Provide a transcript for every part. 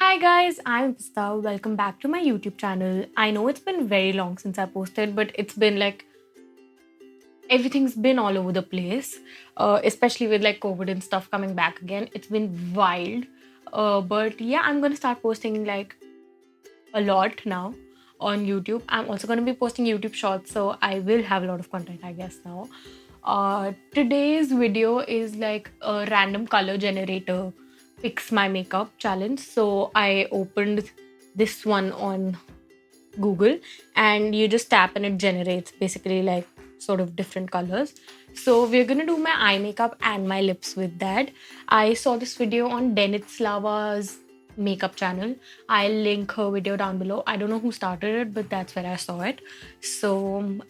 Hi guys, I'm Pista. Welcome back to my YouTube channel. I know it's been very long since I posted, but it's been like everything's been all over the place, especially with like COVID and stuff coming back again. It's been wild. But yeah, I'm gonna start posting like a lot now on YouTube. I'm also gonna be posting YouTube shorts, so I will have a lot of content, I guess, now. Today's video is like a random color generator fix my makeup challenge. So I opened this one on Google and you just tap and it generates basically like sort of different colors. So we're gonna do my eye makeup and my lips with that. I saw this video on Denitslava's makeup channel. I'll link her video down below. I don't know who started it, but that's where I saw it. So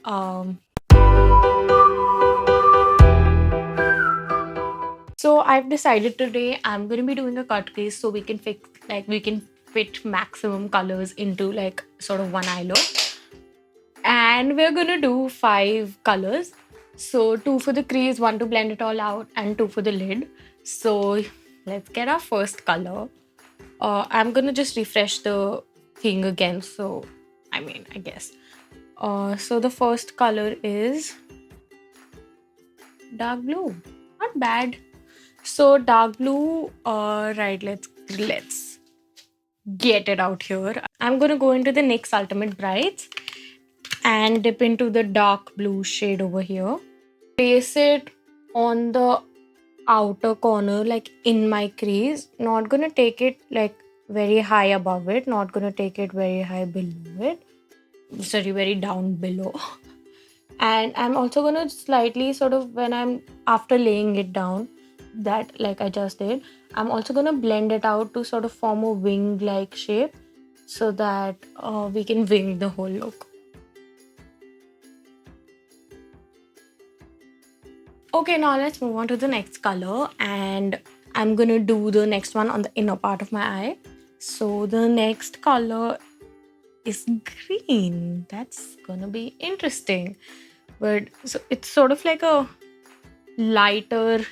So I've decided today I'm going to be doing a cut crease so we can fit maximum colors into like sort of one eye look. And we're going to do 5 colors. So 2 for the crease, 1 to blend it all out, and 2 for the lid. So let's get our first color. I'm going to just refresh the thing again. So I guess. So the first color is dark blue. Not bad. So dark blue, right, let's get it out here. I'm gonna go into the NYX Ultimate Brights and dip into the dark blue shade over here. Place it on the outer corner, like in my crease. Not gonna take it like very high above it, not gonna take it very high below it. Sorry, very down below. And I'm also gonna slightly sort of when I'm after laying it down, that like I just did, I'm also gonna blend it out to sort of form a wing like shape so that we can wing the whole look. Okay, now let's move on to the next color and I'm gonna do the next one on the inner part of my eye. So the next color is green. That's gonna be interesting. But so it's sort of like a lighter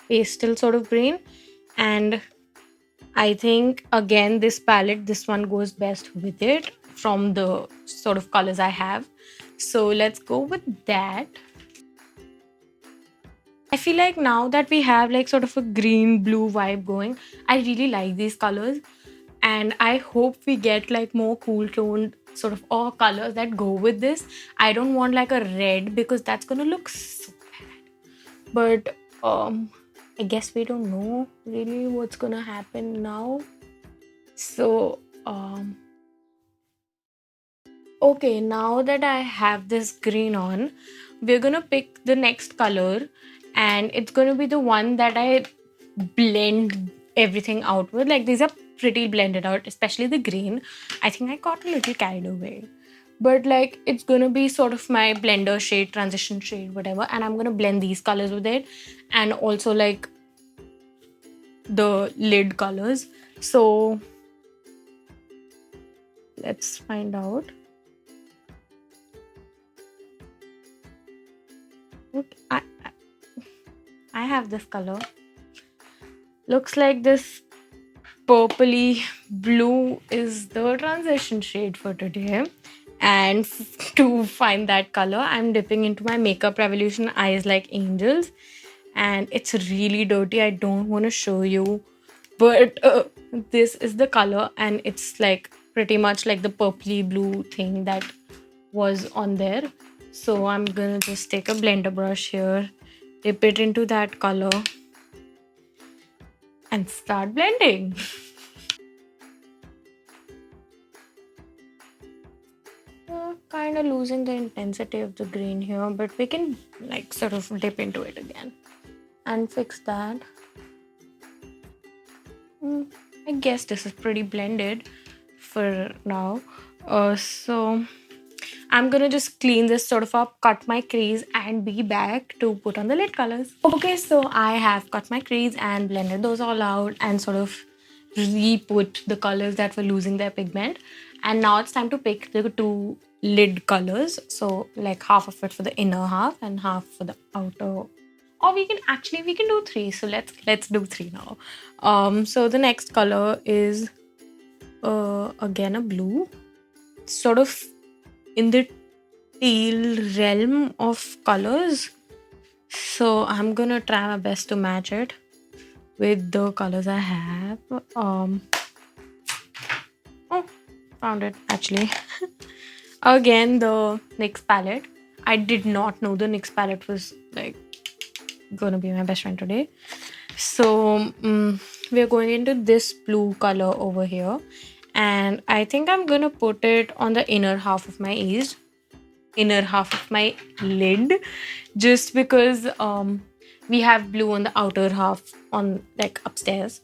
pastel sort of green, and I think again this palette, this one goes best with it from the sort of colors I have. So let's go with that. I feel like now that we have like sort of a green blue vibe going, I really like these colors, and I hope we get like more cool toned sort of all colors that go with this. I don't want like a red because that's gonna look so bad. But I guess we don't know really what's gonna happen now. So okay, now that I have this green on, we're gonna pick the next color, and it's gonna be the one that I blend everything out with. Like these are pretty blended out, especially the green. I think I got a little carried away. But like it's gonna be sort of my blender shade, transition shade, whatever, and I'm gonna blend these colors with it, and also like the lid colors. So let's find out. Okay, I have this color. Looks like this purpley blue is the transition shade for today. And to find that color, I'm dipping into my Makeup Revolution Eyes Like Angels. And it's really dirty. I don't want to show you. But this is the color, and it's like pretty much like the purpley blue thing that was on there. So I'm gonna just take a blender brush here, dip it into that color, and start blending. Kind of losing the intensity of the green here, but we can like sort of dip into it again and fix that. I guess this is pretty blended for now. So I'm gonna just clean this sort of up, cut my crease, and be back to put on the lid colors. Okay, so I have cut my crease and blended those all out and sort of re-put the colors that were losing their pigment. And now it's time to pick the 2 lid colors. So like half of it for the inner half and half for the outer or we can do three. So let's do three now. So the next color is again a blue, sort of in the teal realm of colors. So I'm gonna try my best to match it with the colors I have. Oh, found it actually. Again, the NYX palette. I did not know the NYX palette was like gonna be my best friend today. So we're going into this blue color over here, and I think I'm gonna put it on the inner half of my inner half of my lid, just because we have blue on the outer half on like upstairs.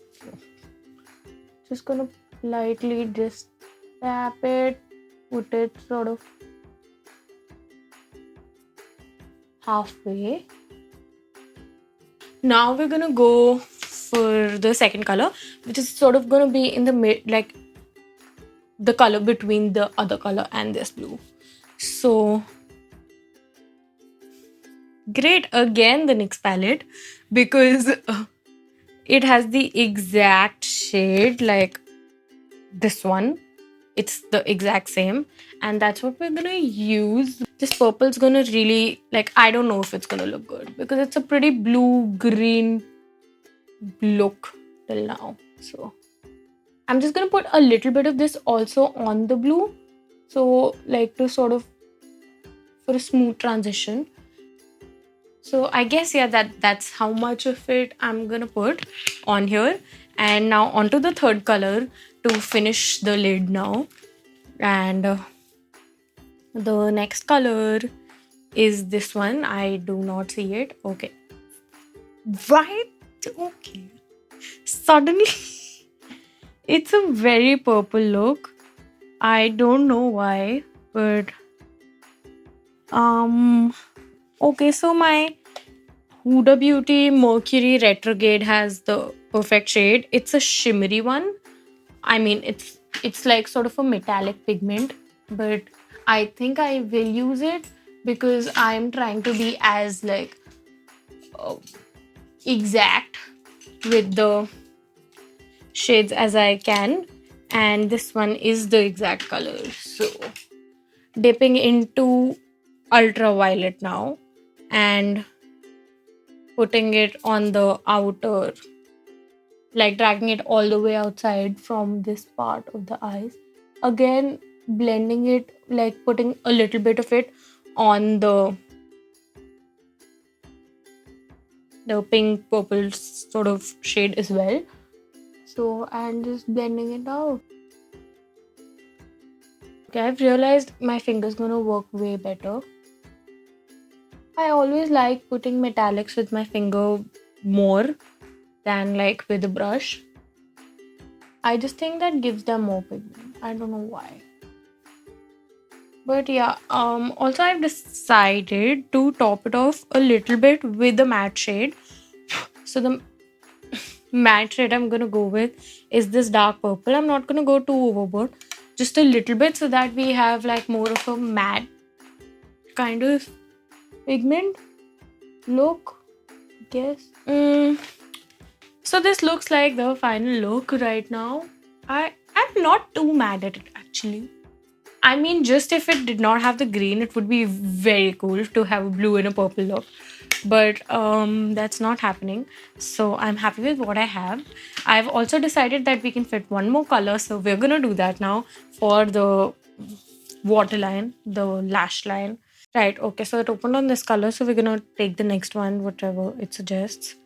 Just gonna lightly just tap it, put it sort of halfway. Now we're gonna go for the second color, which is sort of gonna be in the mid, like the color between the other color and this blue. So great, again the NYX palette, because it has the exact shade like this one. It's the exact same, and that's what we're gonna use. This purple's gonna really, like, I don't know if it's gonna look good because it's a pretty blue green look till now. So I'm just gonna put a little bit of this also on the blue, so like to sort of for a smooth transition. So I guess yeah, that's how much of it I'm gonna put on here. And now onto the third color to finish the lid now. And the next color is this one. I do not see it. Okay. Right? Okay. Suddenly it's a very purple look. I don't know why, but okay, so my Huda Beauty Mercury Retrograde has the perfect shade. It's a shimmery one. I mean, it's like sort of a metallic pigment, but I think I will use it because I'm trying to be as like uh, exact with the shades as I can, and this one is the exact color. So dipping into ultraviolet now and putting it on the outer, like dragging it all the way outside from this part of the eyes. Again, blending it, like putting a little bit of it on the pink purple sort of shade as well. So, and just blending it out. Okay, I've realized my finger's gonna work way better. I always like putting metallics with my finger more than like with a brush. I just think that gives them more pigment. I don't know why. But yeah, also I've decided to top it off a little bit with the matte shade. So the matte shade I'm gonna go with is this dark purple. I'm not gonna go too overboard, just a little bit, so that we have like more of a matte kind of pigment look, I guess. So this looks like the final look right now. I'm not too mad at it actually. I mean, just if it did not have the green, it would be very cool to have a blue and a purple look. But that's not happening. So I'm happy with what I have. I've also decided that we can fit one more color. So we're gonna do that now for the waterline, the lash line. Right, okay, so it opened on this color. So we're gonna take the next one, whatever it suggests.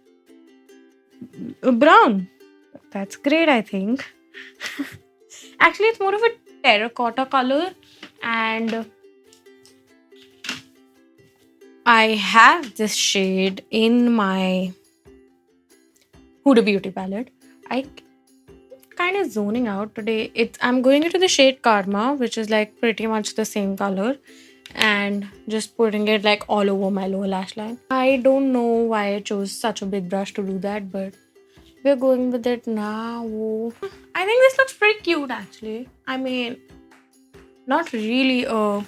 Brown. That's great, I think. Actually, it's more of a terracotta color, and I have this shade in my Huda Beauty palette. I kind of zoning out today. I'm going into the shade Karma, which is like pretty much the same color, and just putting it like all over my lower lash line. I don't know why I chose such a big brush to do that, but we're going with it now. I think this looks pretty cute actually. I mean, not really a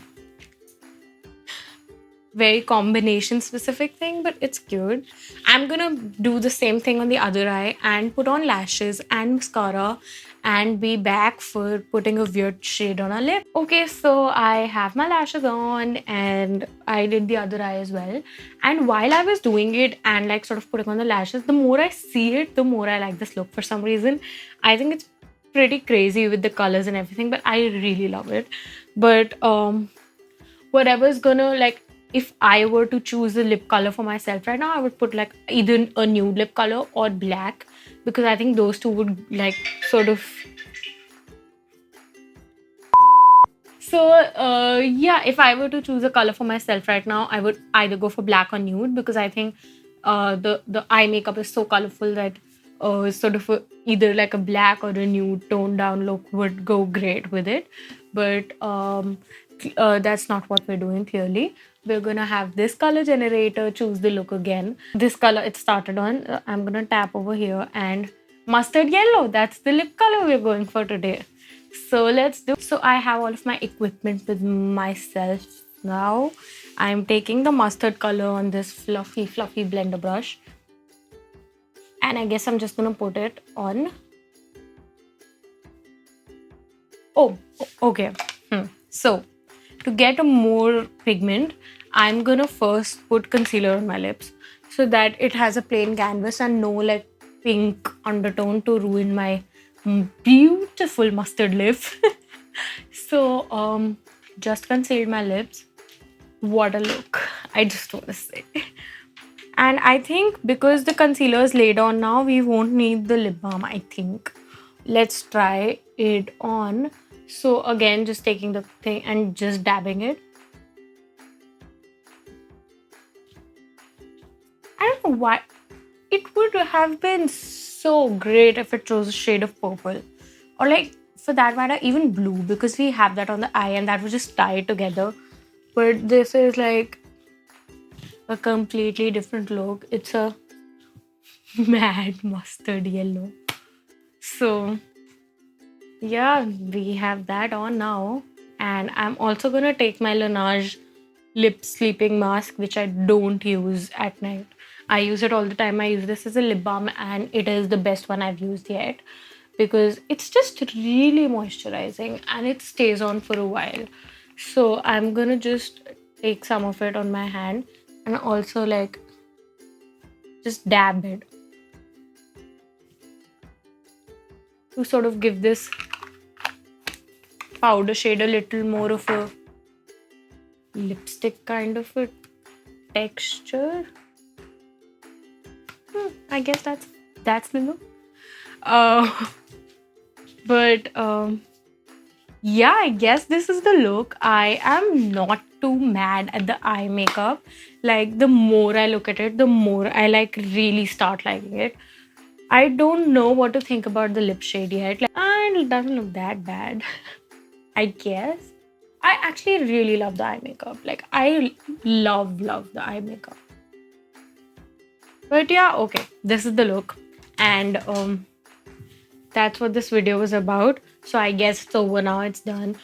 very combination specific thing, but it's cute. I'm gonna do the same thing on the other eye and put on lashes and mascara and be back for putting a weird shade on our lip. Okay, so I have my lashes on and I did the other eye as well. And while I was doing it and like sort of putting on the lashes, the more I see it, the more I like this look for some reason. I think it's pretty crazy with the colors and everything, but I really love it. But whatever's gonna like, if I were to choose a lip color for myself right now, I would put like either a nude lip color or black, because I think those two would like sort of. So yeah, if I were to choose a color for myself right now, I would either go for black or nude, because I think the eye makeup is so colorful that sort of either like a black or a nude toned down look would go great with it. But that's not what we're doing. Clearly, we're gonna have this color generator choose the look again. This color it started on. I'm gonna tap over here, and mustard yellow. That's the lip color we're going for today. So let's do. So I have all of my equipment with myself now. I'm taking the mustard color on this fluffy blender brush, and I guess I'm just gonna put it on. Oh, okay. So to get a more pigment, I'm gonna first put concealer on my lips so that it has a plain canvas and no like pink undertone to ruin my beautiful mustard lips. So just concealed my lips. What a look, I just want to say. And I think because the concealer is laid on now, we won't need the lip balm, I think. Let's try it on. So again, just taking the thing and just dabbing it. I don't know why. It would have been so great if it chose a shade of purple. Or like, for that matter, even blue, because we have that on the eye and that would just tie it together. But this is like a completely different look. It's a mad mustard yellow. So yeah, we have that on now. And I'm also gonna take my Laneige lip sleeping mask, which I don't use at night. I use it all the time. I use this as a lip balm, and it is the best one I've used yet, because it's just really moisturizing and it stays on for a while. So I'm gonna just take some of it on my hand and also like just dab it to sort of give this powder shade a little more of a lipstick kind of a texture. I guess that's the look. But yeah, I guess this is the look. I am not too mad at the eye makeup. Like, the more I look at it, the more I like really start liking it. I don't know what to think about the lip shade yet. Like, it doesn't look that bad. I guess. I actually really love the eye makeup. Like, I love the eye makeup. But yeah, okay. This is the look. And that's what this video was about. So I guess it's over now. It's done.